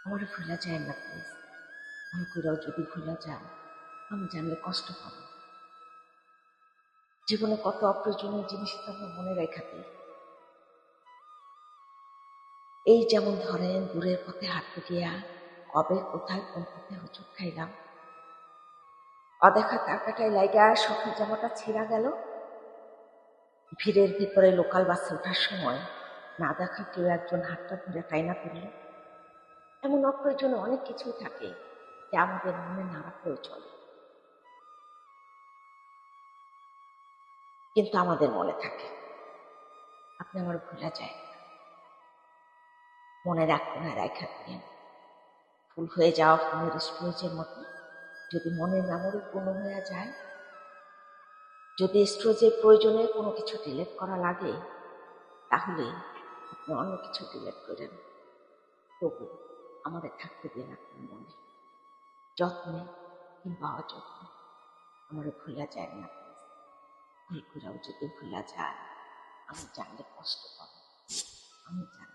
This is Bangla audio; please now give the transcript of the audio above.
আমার ভুলা যায় না প্লিজ। ভুল করেও যদি ভুলা যাও, আমি জানলে কষ্ট পাবো। জীবনে কত অপ্রয়োজনীয় জিনিস তো আমরা মনে রেখা দিই। এই যেমন ধরেন দূরের পথে হাঁটতে গিয়া কবে কোথায় কোন পথে হোঁচট খাইলাম, অদেখা তার কাটায় লাইগা শখের জামাটা ছিঁড়া গেল, ভিড়ের ভিতরে লোকাল বাসে ওঠার সময় না দেখা কেউ একজন হাতটা ধরে টাইনা তুলল। এমন অপ্রয়োজনীয় অনেক কিছুই থাকে যা আমাদের মনে না রাখলেও চলে, কিন্তু আমাদের মনে থাকে। আপনি আমার ভুলা যায় না, মনের এক কোনায় রেখা দিন। ফুল হয়ে যাওয়া ফোনের স্টোরেজের মতো যদি মনের মেমোরি পূর্ণ হয়ে যায়, যদি স্টোরেজের প্রয়োজনে কোনো কিছু ডিলিট করা লাগে, তাহলে আপনি অন্য কিছু ডিলিট করেন। তবু আমাদের থাকতে দিন আপনার মনে, যত্নে কিংবা অযত্নে। আমার ভুলা যায় না প্লিজ। ভুল করেও যদি ভুলা যায়, আমি জানলে কষ্ট পাবো। আমি জানি।